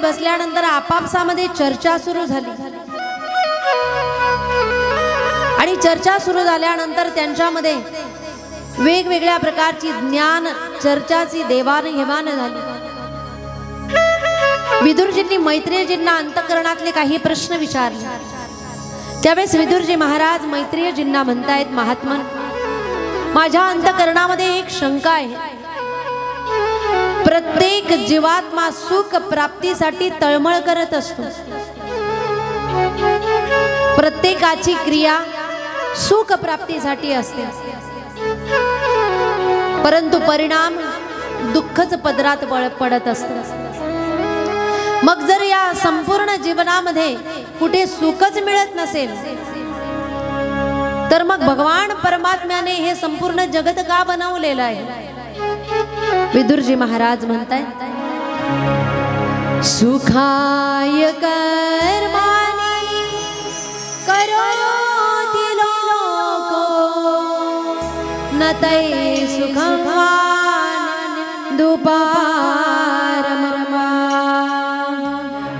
बसल्यानंतर आपापसामध्ये चर्चा सुरू झाली आणि चर्चा सुरू झाल्यानंतर त्यांच्यामध्ये वेगवेगळ्या प्रकारची ज्ञान चर्चाची देवाणघेवाण झाली। विदुरजींनी मैत्रेयजींना अंतःकरणातले काही प्रश्न विचारले। त्यावेळेस विदुरजी महाराज मैत्रेयजींना म्हणतायत, महात्मन, माझ्या अंतःकरणामध्ये एक शंका आहे। प्रत्येक जीवात्मा सुख प्राप्तीसाठी तळमळ करत असतो। प्रत्येकाची क्रिया सुख प्राप्तीसाठी असते, परंतु परिणाम दुःखच पदरात पडत असतो। मग जर या संपूर्ण जीवनामध्ये कुठे सुखच मिळत नसेल तर मग भगवान परमात्म्याने हे संपूर्ण जगत का बनवलेलं आहे? विदुरजी महाराज म्हणतायत, सुखाय कर्माणि करोति लोको न तै सुखं दुपारमर्मा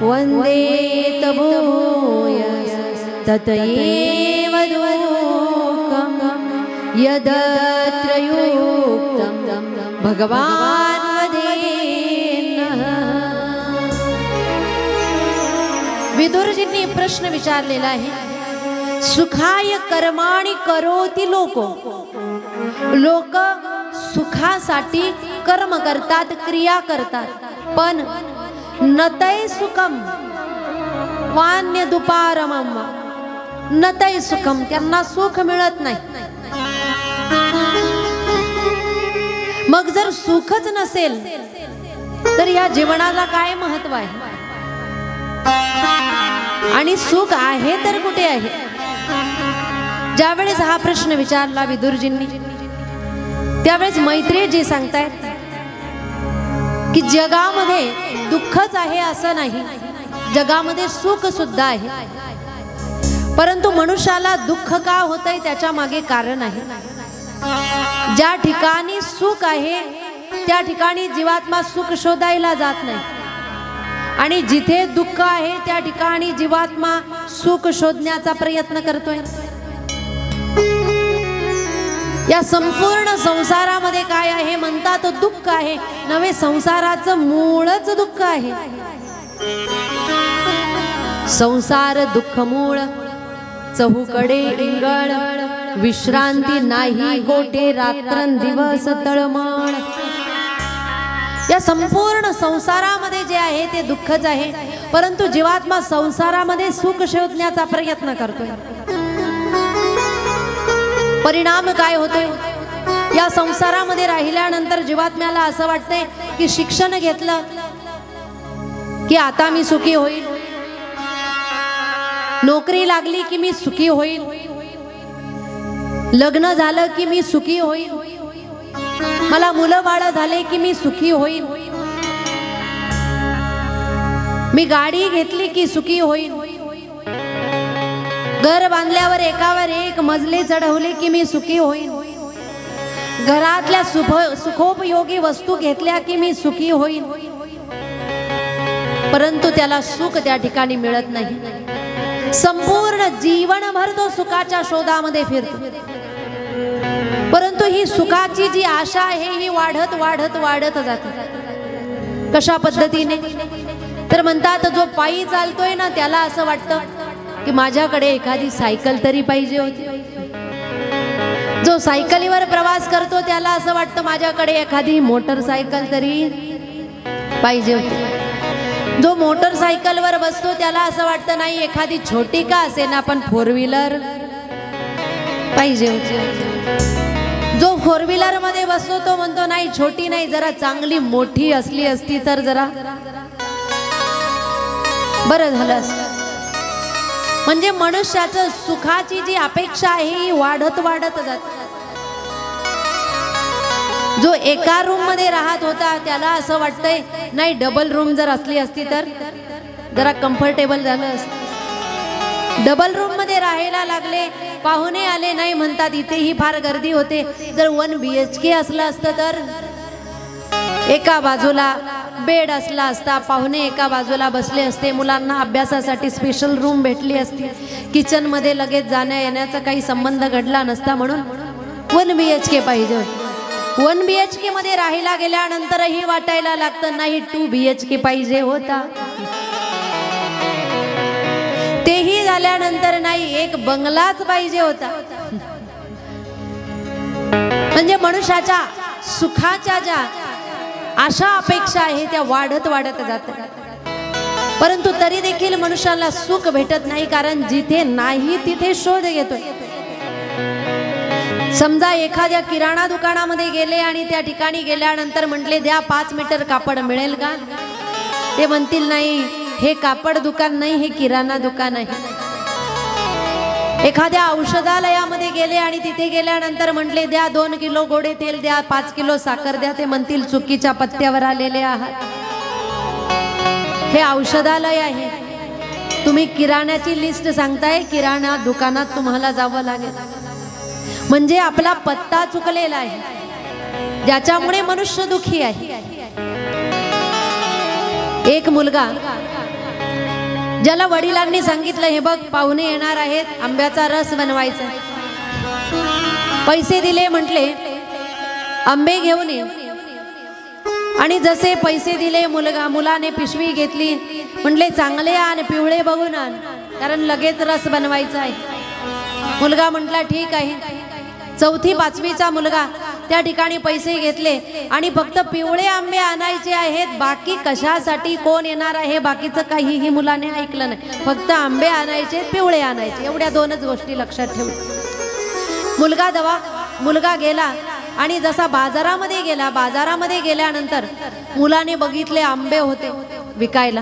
वंदे तभूय ततएव दुःखं यदत्र युक्तं भगवान वदेन्नः। विदुरजींनी प्रश्न विचारलेला आहे, सुखाय कर्माणि करोति लोको, लोक सुखासाठी कर्म करतात, क्रिया करतात, पण नतै सुखम वान्य दुपारमम, नतै सुखम, त्यांना सुख मिळत नाही। मग जर सुखच नसेल तर या जीवनाला काय महत्व आहे? आणि सुख आहे तर कुठे आहे? ज्यावेळेस हा प्रश्न विचारला विदुरजींनी, त्यावेळेस मैत्रेयजी सांगतायत की जगामध्ये दुःखच आहे असं नाही, जगामध्ये सुख सुद्धा आहे, परंतु मनुष्याला दुःख का होतंय त्याच्या मागे कारण आहे। ज्या ठिकाणी सुख आहे त्या ठिकाणी जीवात्मा सुख शोधायला जात नाही, आणि जिथे दुःख आहे त्या ठिकाणी जीवात्मा सुख शोधण्याचा प्रयत्न करतोय। या संपूर्ण संसारामध्ये काय आहे म्हणतात, दुःख आहे नवे, संसाराचं मूळच दुःख आहे। संसार दुःख मूळ, चहूकडे इंगळ, विश्रांती नाही गोटे, रात्रंदिवस तळमळ। या संपूर्ण संसारामध्ये जे आहे ते दुःखच आहे, परंतु जीवात्मा संसारामध्ये सुख शोधण्याचा प्रयत्न करतोय। परिणाम काय होतोय? या संसारामध्ये राहिल्यानंतर जीवात्म्याला असं वाटतंय की शिक्षण घेतलं की आता मी सुखी होईल, नोकरी लागली की मी सुखी होईल, लग्न झालं की मी सुखी होईल, मला मुलं बाळ झाले की मी सुखी होईल, मी गाडी घेतली की सुखी होईल, घर बांधल्यावर एकावर एक मजले चढवले की मी सुखी होईल, घरातल्या सुखोपयोगी वस्तू घेतल्या की मी सुखी होईल, परंतु त्याला सुख त्या ठिकाणी मिळत नाही। संपूर्ण जीवनभर तो सुखाच्या शोधामध्ये फिरतो, परंतु ही सुखाची जी आशा आहे ही वाढत वाढत वाढत जाते। कशा पद्धतीने? तर म्हणतात, जो पायी चालतोय ना त्याला असं वाटतं की माझ्याकडे एखादी सायकल तरी पाहिजे होती, जो सायकलीवर प्रवास करतो त्याला असं वाटतं माझ्याकडे एखादी मोटरसायकल तरी पाहिजे होती, जो मोटरसायकलवर बसतो त्याला असं वाटतं नाही एखादी छोटी का असेना पण 4 व्हीलर पाहिजे होती, जो 4 व्हीलर मध्ये बसतो तो म्हणतो नाही छोटी नाही, जरा चांगली मोठी असली असती तर जरा बरं झालं असतं। म्हणजे मनुष्याचं सुखाची जी अपेक्षा आहे ही वाढत वाढत जाते। जो एका रूम मध्ये राहत होता त्याला असं वाटतंय नाही डबल रूम जर असली असती तर जरा कम्फर्टेबल झालं असतं। डबल रूम मध्ये राहायला लागले, पाहुणे आले नाही म्हणतात इथेही फार गर्दी होते, जर 1 BHK असलं असतं तर एका बाजूला बेड असला असता, पाहुणे एका बाजूला बसले असते, मुलांना अभ्यासासाठी स्पेशल रूम भेटली असती, किचनमध्ये लगेच जाण्या येण्याचा काही संबंध घडला नसता, म्हणून 1 BHK पाहिजे. 1 BHK मध्ये राहायला गेल्यानंतरही वाटायला लागतं नाही 2 BHK पाहिजे होता. तेही झाल्यानंतर नाही एक बंगलाच पाहिजे होता. म्हणजे मनुष्याच्या सुखाच्या ज्या आशा अपेक्षा आहे त्या वाढत वाढत जातात. परंतु तरी देखील मनुष्याला सुख भेटत नाही, कारण जिथे नाही तिथे शोध घेतोय. समजा एखाद्या किराणा दुकानामध्ये गेले आणि त्या ठिकाणी गेल्यानंतर म्हटले द्या 5 मीटर कापड, मिळेल का? ते म्हणतील नाही, हे कापड दुकान नाही, हे किराणा दुकान आहे. एखाद्या औषधालयामध्ये गेले आणि तिथे गेल्यानंतर म्हटले द्या 2 किलो गोडे तेल द्या, 5 किलो साखर द्या, ते म्हणतील चुकीच्या पत्त्यावर आलेले आहात, हे औषधालय आहे, तुम्ही किराण्याची लिस्ट सांगताय, किराणा दुकानात तुम्हाला जावं लागेल. म्हणजे आपला पत्ता चुकलेला आहे, ज्याच्यामुळे मनुष्य दुखी आहे. एक मुलगा ज्याला वडिलांनी सांगितलं हे बघ पाहुणे येणार आहेत, आंब्याचा रस बनवायचा, पैसे दिले, म्हटले आंबे घेऊन ये. आणि जसे पैसे दिले मुलाने पिशवी घेतली, म्हटले चांगले आण, पिवळे बघून आण, कारण लगेच रस बनवायचा आहे. मुलगा म्हटला ठीक आहे. 4थी 5वीचा मुलगा त्या ठिकाणी पैसे घेतले आणि फक्त पिवळे आंबे आणायचे आहेत, बाकी कशासाठी कोण येणार आहे बाकीचं काहीही मुलाने ऐकलं नाही. फक्त आंबे आणायचे, पिवळे आणायचे, एवढ्या 2च गोष्टी लक्षात ठेवल्या. मुलगा गेला आणि जसा बाजारामध्ये गेला, बाजारामध्ये गेल्यानंतर मुलाने बघितले आंबे होते विकायला.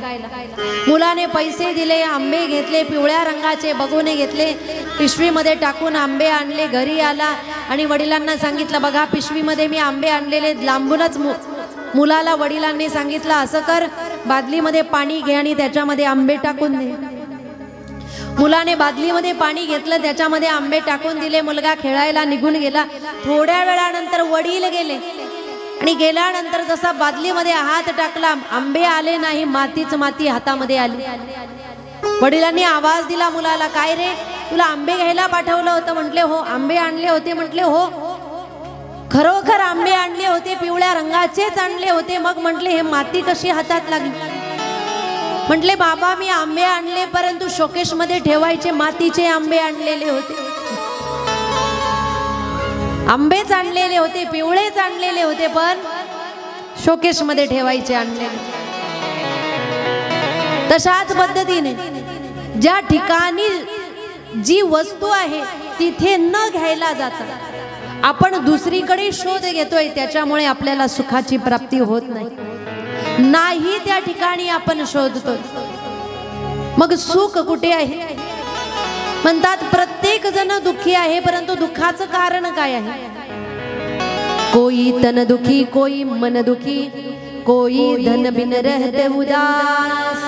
मुलाने पैसे दिले, आंबे घेतले, पिवळ्या रंगाचे बघून घेतले, पिशवीमध्ये टाकून आंबे आणले, घरी आला आणि वडिलांना सांगितलं बघा पिशवीमध्ये मी आंबे आणलेले. लांबूनच मुलाला वडिलांनी सांगितलं असं कर, बादलीमध्ये पाणी घे आणि त्याच्यामध्ये आंबे टाकून दे. मुलाने बादलीमध्ये पाणी घेतलं, त्याच्यामध्ये आंबे टाकून दिले, मुलगा खेळायला निघून गेला. थोड्या वेळानंतर वडील गेले आणि गेल्यानंतर जसा बादलीमध्ये हात टाकला, आंबे आले नाही, मातीच माती हातामध्ये आली. वडिलांनी आवाज दिला मुलाला, काय रे तुला आंबे घ्यायला पाठवलं होतं? म्हटले हो. आंबे आणले होते? म्हटले हो. खरोखर आंबे आणले होते, पिवळ्या रंगाचेच आणले होते. मग म्हटले हे माती कशी हातात लागली? म्हटले बाबा मी आंबे आणले, परंतु शोकेश मध्ये ठेवायचे मातीचे आंबे आणलेले होते. आंबेच आणलेले होते, पिवळेच आणलेले होते, पण शोकेश मध्ये ठेवायचे आणलेले. तशाच पद्धतीने ज्या ठिकाणी जी वस्तू आहे तिथे न घ्यायला जाता आपण दुसरीकडे शोध घेतोय, त्याच्यामुळे आपल्याला सुखाची प्राप्ती होत नाही त्या ठिकाणी आपण शोधतोय. मग सुख कुठे आहे? म्हणतात प्रत्येक जण दुःखी आहे, परंतु दुःखाचं कारण काय आहे? कोई तन दुखी, कोई मन दुखी, कोई धन बिन रहते उदास,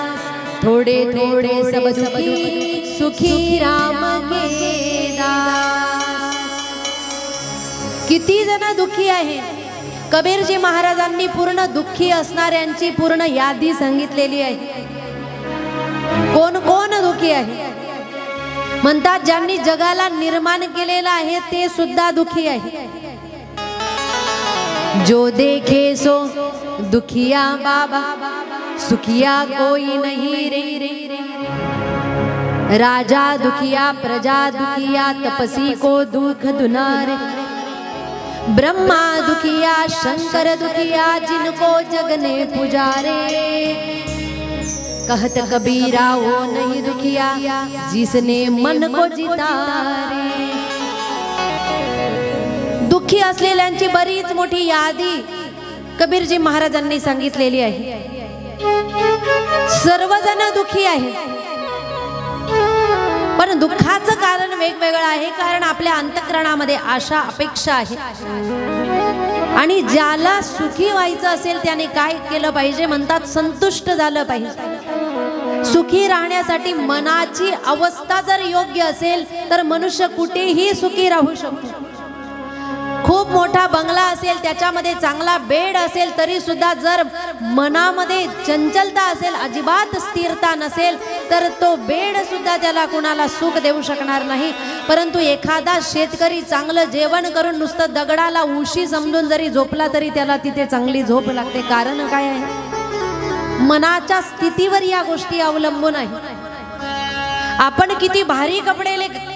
थोड़े थोड़े सब सुखी, सुखी राम के दास. किती जण दुखी आहे? कबीरजी महाराजांनी पूर्ण दुःखी असणाऱ्यांची पूर्ण यादी सांगितलेली आहे. कोण कोण दुःखी आहे? म्हणतात ज्यांनी जगाला निर्माण केलेला आहे ते सुद्धा दुःखी आहे. जो देखे सो दुखिया बाबा, सुखिया कोई नहीं रे. राजा दुखिया, प्रजा दुखिया, तपसी को दुख दुनारे. ब्रह्मा दुखिया, शंकर दुखिया, जिनको जग ने पुजारे. कहत कबीरा वो नहीं दुखिया, जिसने मन को जीता रे. दुःखी असलेल्यांची बरीच मोठी यादी कबीरजी महाराजांनी सांगितलेली आहे. सर्वजण दुःखी आहेत, पण दुःखाचं कारण वेगवेगळं आहे. कारण आपल्या अंतःकरणामध्ये आशा अपेक्षा आहे. आणि ज्याला सुखी व्हायचं असेल त्याने काय केलं पाहिजे? म्हणतात संतुष्ट झालं पाहिजे. सुखी राहण्यासाठी मनाची अवस्था जर योग्य असेल तर मनुष्य कुठेही सुखी राहू शकतो. खूप मोठा बंगला असेल, त्याच्यामध्ये चांगला बेड असेल, तरी सुद्धा जर मनामध्ये चंचलता असेल, अजिबात स्थिरता नसेल, तर तो बेड सुद्धा त्याला कुणाला सुख देऊ शकणार नाही. परंतु एखादा शेतकरी चांगलं जेवण करून नुसतं दगडाला उशी समजून जरी झोपला तरी त्याला तिथे चांगली झोप लागते. कारण काय आहे? मनाच्या स्थितीवर या गोष्टी अवलंबून आहे. आपण किती भारी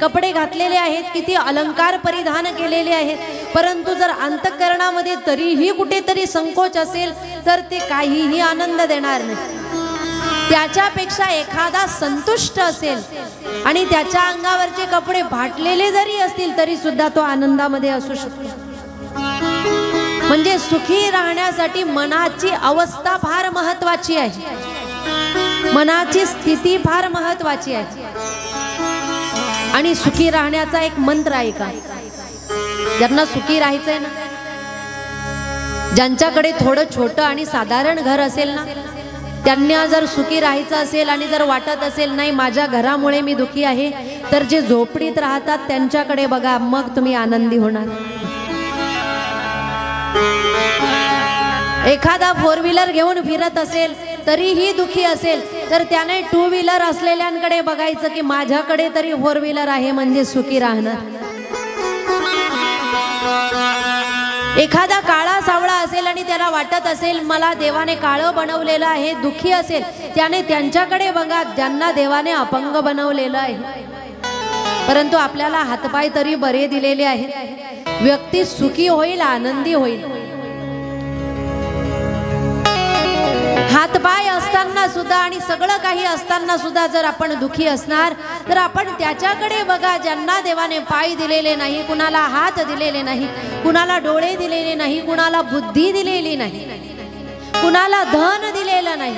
कपडे घातलेले आहेत, किती अलंकार परिधान केलेले आहेत, परंतु जर अंतःकरणामध्ये तरीही कुठेतरी संकोच असेल तर ते काहीही आनंद देणार नाही. त्याच्यापेक्षा एखादा संतुष्ट असेल आणि त्याच्या अंगावरचे कपडे फाटलेले जरी असतील तरी सुद्धा तो आनंदामध्ये असू शकतो. म्हणजे सुखी राहण्यासाठी मनाची अवस्था फार महत्वाची आहे, मनाची स्थिती फार महत्वाची आहे. आणि सुखी राहण्याचा एक मंत्र आहे का? ज्यांना सुखी राहायचंय ना, ज्यांच्याकडे थोडं छोटं आणि साधारण घर असेल ना, त्यांना जर सुखी राहायचं असेल आणि जर वाटत असेल नाही माझ्या घरामुळे मी दुखी आहे, तर जे झोपडीत राहतात त्यांच्याकडे बघा, मग तुम्ही आनंदी होणार. एखादा 4 व्हीलर घेऊन फिरत असेल तरीही दुखी असेल, तर त्याने 2 व्हीलर असलेल्यांकडे बघायचं की माझ्याकडे तरी 4 व्हीलर आहे, म्हणजे सुखी राहणार. एखादा काळा सावळा असेल आणि त्याला वाटत असेल मला देवाने काळं बनवलेलं आहे, दुखी असेल, त्याने त्यांच्याकडे बघा ज्यांना देवाने अपंग बनवलेलं आहे, परंतु आपल्याला हातपाय तरी बरे दिलेले आहेत. व्यक्ती सुखी होईल, आनंदी होईल. हातपाय असताना सुद्धा आणि सगळं काही असताना सुद्धा जर आपण दुखी असणार तर आपण त्याच्याकडे बघा ज्यांना देवाने पाय दिलेले नाही, कुणाला हात दिलेले नाही, कुणाला डोळे दिलेले नाही, कुणाला बुद्धी दिलेली नाही, कुणाला धन दिलेलं नाही,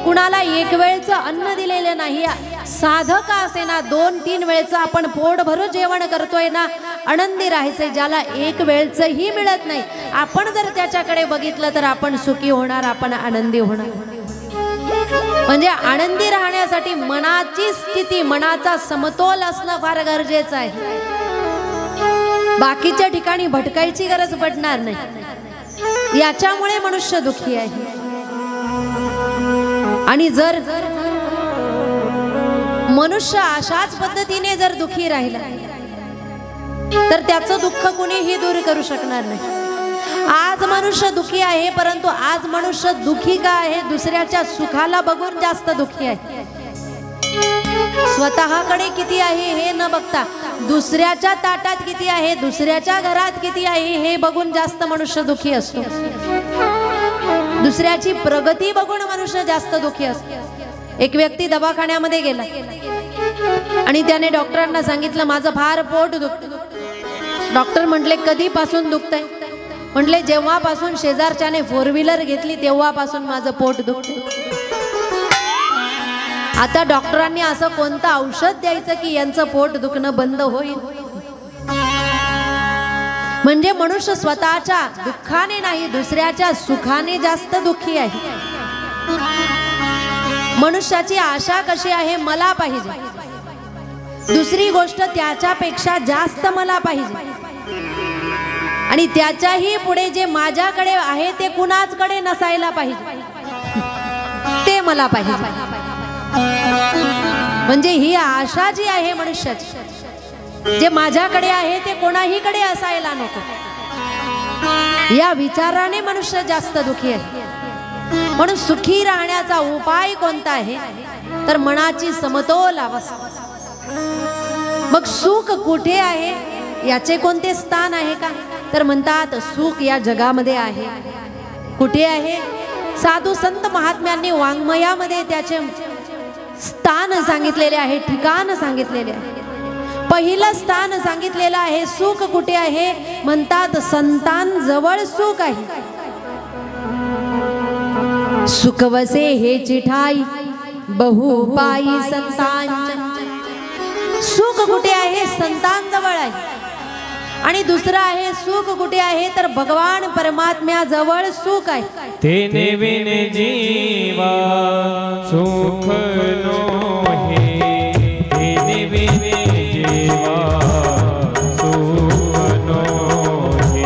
कुणाला एक वेळचं अन्न दिलेलं नाही. साधं का असेना 2-3 वेळचं आपण पोट भरून जेवण करतोय ना, आनंदी राहायचे. ज्याला एक वेळचंही मिळत नाही, आपण जर त्याच्याकडे बघितलं तर आपण सुखी होणार, आपण आनंदी होणार. म्हणजे आनंदी राहण्यासाठी मनाची स्थिती, मनाचा समतोल असणं फार गरजेचं आहे. बाकीच्या ठिकाणी भटकायची गरज पडणार नाही. याच्यामुळे मनुष्य दुःखी आहे. आणि जर मनुष्य अशाच पद्धतीने जर दुःखी राहिला तर त्याचं दुःख कुणीही दूर करू शकणार नाही. आज मनुष्य दुःखी आहे, परंतु आज मनुष्य दुःखी का आहे? दुसऱ्याच्या सुखाला बघून जास्त दुःखी आहे. स्वतःकडे किती आहे हे न बघता दुसऱ्याच्या ताटात किती आहे, दुसऱ्याच्या घरात किती आहे हे बघून जास्त मनुष्य दुःखी असतो. दुसऱ्याची प्रगती बघून मनुष्य जास्त दुःखी असतो. एक व्यक्ती दवाखान्यामध्ये गेला आणि त्याने डॉक्टरांना सांगितलं माझं फार पोट दुखतं. डॉक्टर म्हटले कधीपासून दुखतंय? म्हटले जेव्हापासून शेजारच्याने 4 व्हीलर घेतली तेव्हापासून माझं पोट दुखतं. आता डॉक्टरांनी असं कोणतं औषध द्यायचं की यांचं पोट दुखणं बंद होईल? म्हणजे मनुष्य स्वतःच्या दुःखाने नाही, दुसऱ्याच्या सुखाने जास्त दुःखी आहे. मनुष्याची आशा कशी आहे? मला पाहिजे. दुसरी गोष्ट त्याच्यापेक्षा जास्त मला पाहिजे. आणि त्याच्याही पुढे जे माझ्याकडे आहे ते कुणाचकडे नसायला पाहिजे, ते मला पाहिजे. म्हणजे ही आशा जी आहे मनुष्याची, जे माझ्याकडे आहे ते कोणाहीकडे असायला नको, या विचाराने मनुष्य जास्त दुःखी आहे. म्हणून सुखी राहण्याचा उपाय कोणता आहे? तर मनाची समतोल अवस्था. मग सुख कुठे आहे? याचे कोणते स्थान आहे का? तर म्हणतात सुख या जगामध्ये आहे. कुठे आहे? साधू संत महात्म्यांनी वाङ्मयामध्ये त्याचे स्थान सांगितलेले आहे, ठिकाण सांगितलेले आहे. पहिलं स्थान सांगितलेलं आहे. सुख कुठे आहे? म्हणतात संतांजवळ सुख आहे. सुख वसे हे चिठाई बहुपाई संतांच्या. सुख कुठे आहे? संतांजवळ आहे. आणि दुसरं आहे सुख कुठे आहे? तर भगवान परमात्म्या जवळ सुख आहे. तेने विने जीवा सुख नोहे, तेने विने जीवा सुख नोहे.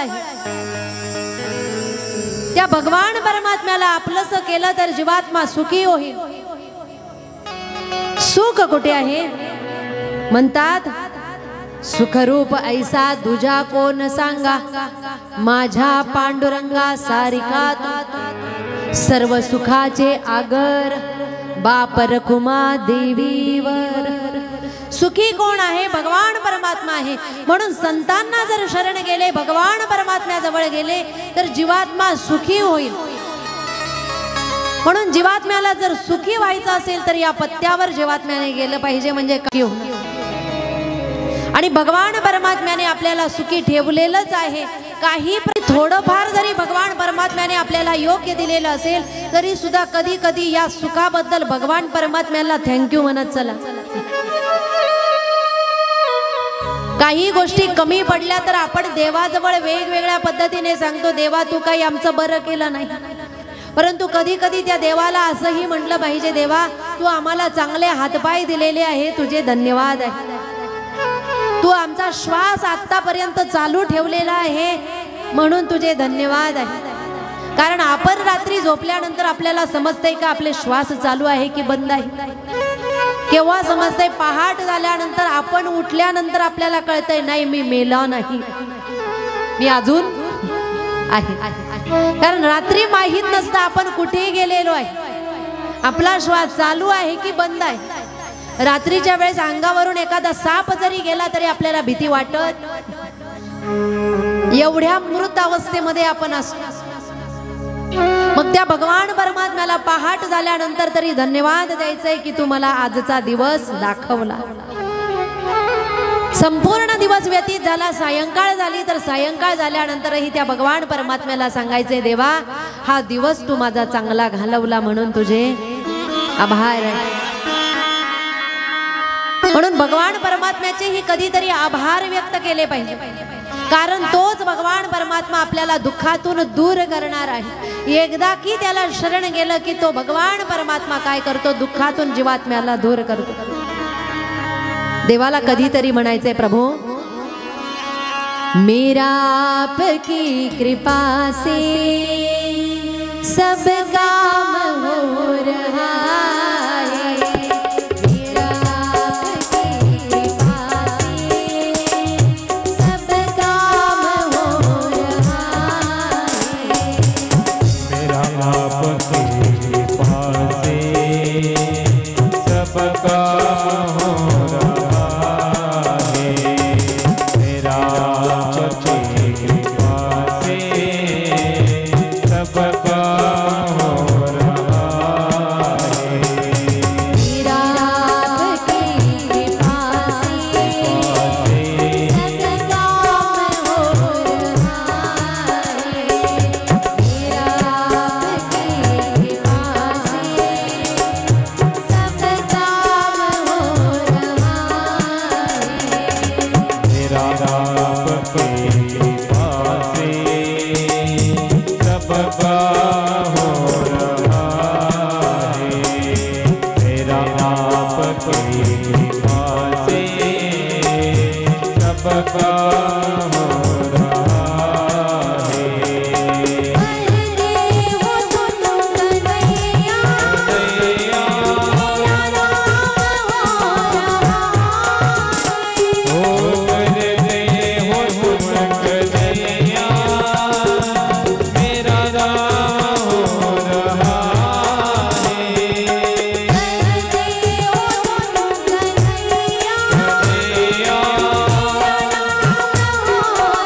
आहे. त्या भगवान परमात्म्याला आपलंसं केलं तर जीवात्मा सुखी होईल. सुख कुठे आहे म्हणतात, सुखरूप ऐसा दुजा कोण सांगा, माझ्या पांडुरंगा सारिका तू. सर्व सुखाचे आगर बाप रखुमा देवीवर. सुखी कोण आहे? भगवान परमात्मा आहे. म्हणून संतांना जर शरण गेले, भगवान परमात्म्याजवळ गेले तर जीवात्मा सुखी होईल. म्हणून जीवात्म्याला जर सुखी व्हायचं असेल तर या पत्त्यावर जीवात्म्याने गेलं पाहिजे, म्हणजे काय. आणि भगवान परमात्म्याने आपल्याला सुखी ठेवलेलंच आहे. काही थोडंफार जरी भगवान परमात्म्याने आपल्याला योग्य दिलेलं असेल तरी सुद्धा कधी कधी या सुखाबद्दल भगवान परमात्म्याला थँक्यू म्हणत चला. काही गोष्टी कमी पडल्या तर आपण देवाजवळ वेगवेगळ्या पद्धतीने सांगतो, देवा तू काही आमचं बरं केलं नाही. परंतु कधी कधी त्या देवाला असंही म्हटलं पाहिजे, देवा तू आम्हाला चांगले हातपाय दिलेले आहे, तुझे धन्यवाद आहे. तू आमचा श्वास आतापर्यंत चालू ठेवलेला आहे म्हणून तुझे धन्यवाद आहे. कारण आपण रात्री झोपल्यानंतर आपल्याला समजतंय का आपले श्वास चालू आहे की बंद आहे. केव्हा समजतंय? पहाट झाल्यानंतर, आपण उठल्यानंतर आपल्याला कळतंय नाही मी मेला नाही, मी अजून आहे. कारण रात्री माहीत नसतं आपण कुठे गेलेलो आहे, आपला श्वास चालू आहे की बंद आहे. रात्रीच्या वेळेस अंगावरून एखादा साप जरी गेला तरी आपल्याला भीती वाटत, एवढ्या मृत अवस्थेमध्ये आपण असतो. मग त्या भगवान परमात्म्याला पहाट झाल्यानंतर तरी धन्यवाद द्यायचंय की तू मला आजचा दिवस दाखवला. संपूर्ण दिवस व्यतीत झाला, सायंकाळ झाली तर सायंकाळ झाल्यानंतरही त्या भगवान परमात्म्याला सांगायचे, देवा हा दिवस तू माझा चांगला घालवला म्हणून तुझे आभार आहे. म्हणून भगवान परमात्म्याचेही कधीतरी आभार व्यक्त केले पाहिजे. कारण तोच भगवान परमात्मा आपल्याला दुःखातून दूर करणार आहे. एकदा की त्याला शरण गेलं की तो भगवान परमात्मा काय करतो? दुःखातून जीवात्म्याला दूर करतो. देवाला कधीतरी म्हणायचंय, प्रभू मेरा आपकी कृपा से सब काम हो रहा है. मेरा आपकी कृपा से सब काम हो रहा है. मेरा आपकी कृपा से सब काम हो रहा है. मेरा आपकी कृपा से सब काम हो रहा है. मेरा आपकी कृपा से सब काम हो रहा है. मेरा आपकी कृपा से सब काम हो रहा है. मेरा आपकी कृपा से सब काम हो रहा है. मेरा आपकी कृपा से सब काम हो रहा है. देव तुम कन्हैया, मेरा नाम हो रहा है. हो करते हो तुम कन्हैया, मेरा नाम हो रहा है. करते हो तुम कन्हैया, कन्हैया, मेरा नाम हो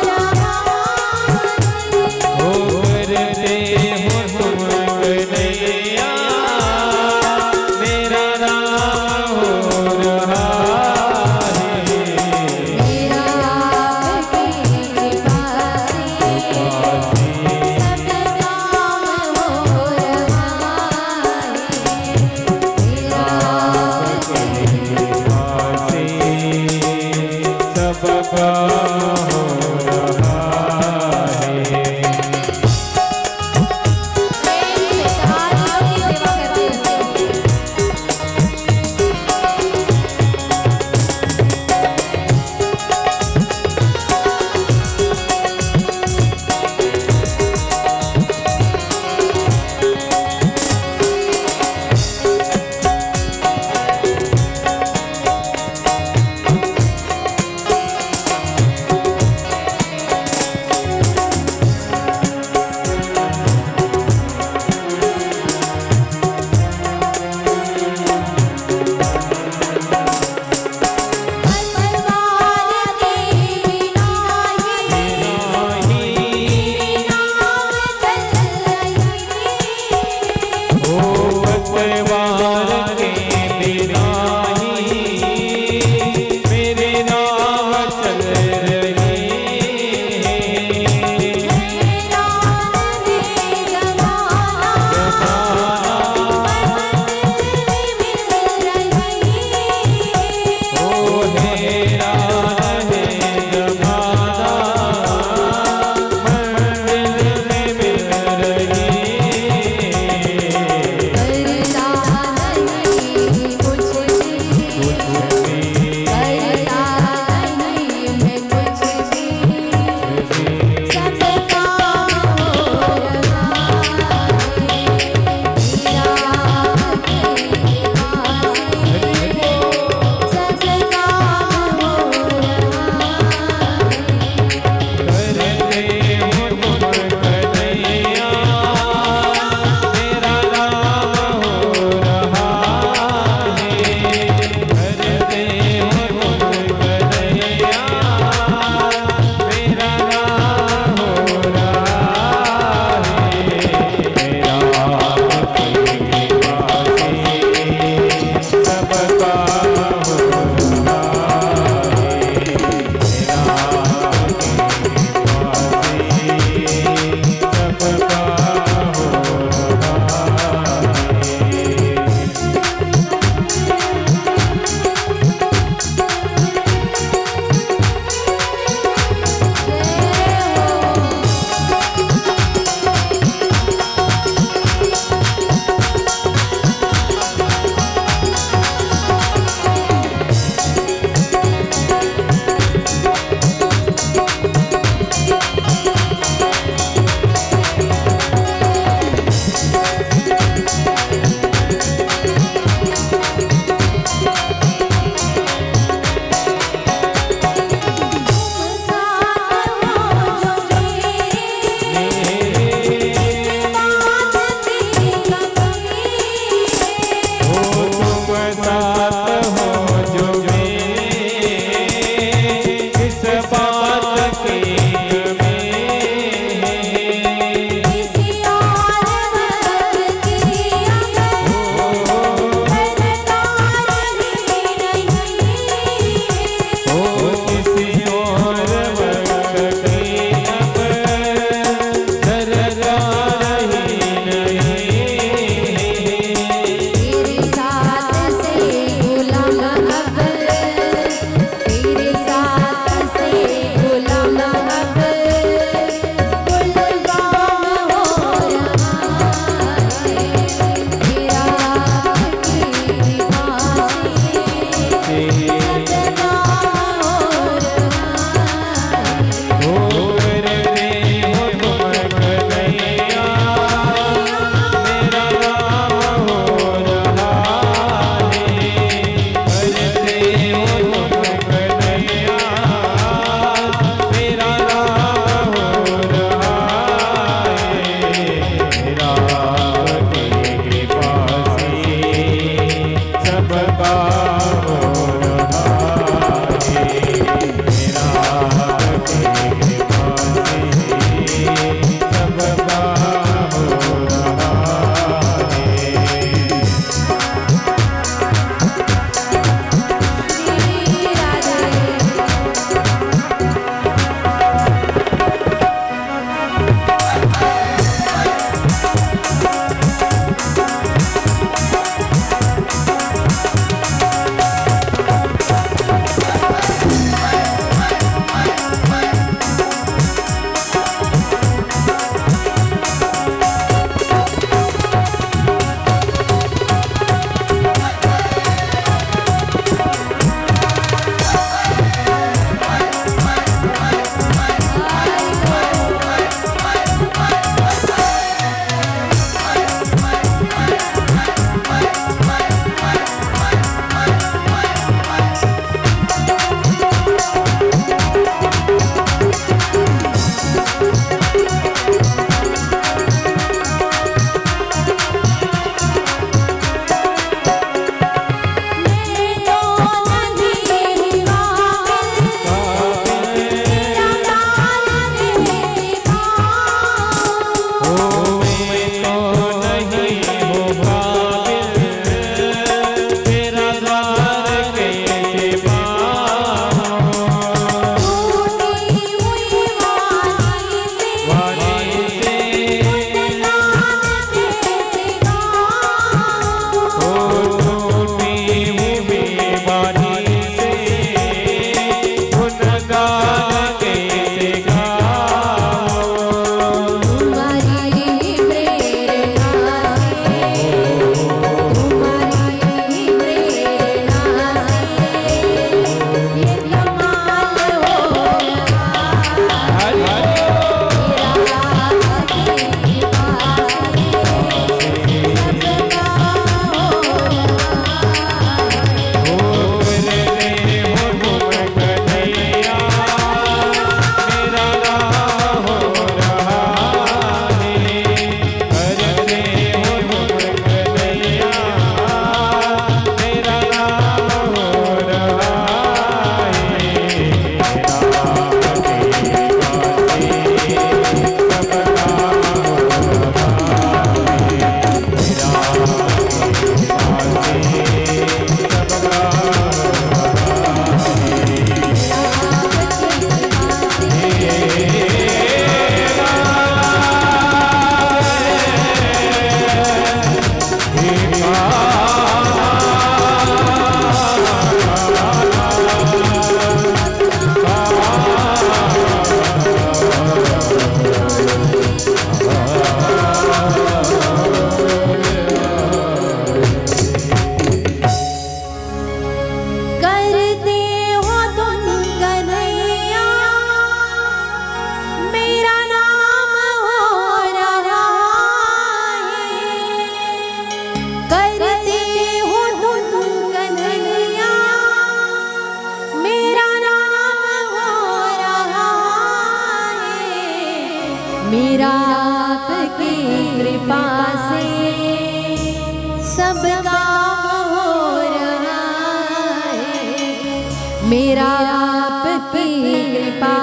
मेरा आपकी कृपा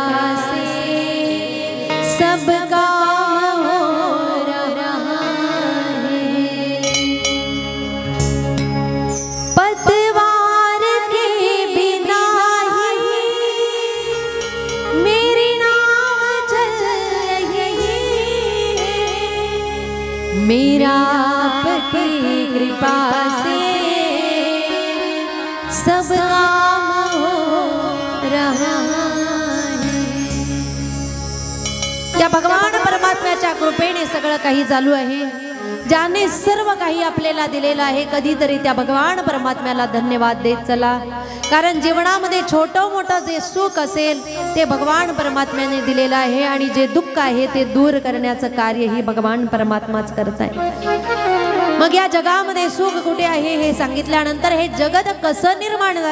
से सब काम हो रहा है। पतवार के बिना ही मेरी नाव चल रही है। मेरा आपकी कृपा से सब काम हो रहा है। त्या भगवान परमात्म्याच्या कृपेने सगळं काही चालू आहे, ज्याने सर्व काही आपल्याला दिलेलं आहे। कधीतरी त्या भगवान परमात्म्याला धन्यवाद देत चला, कारण जीवनामध्ये छोटं मोठं जे सुख असेल ते भगवान परमात्म्याने दिलेलं आहे, आणि जे दुःख आहे ते दूर करण्याचं कार्य ही भगवान परमात्माच करत आहे। मग या जगामध्ये सुख कुठे आहे हे सांगितल्यानंतर हे जगत कसं निर्माण झालं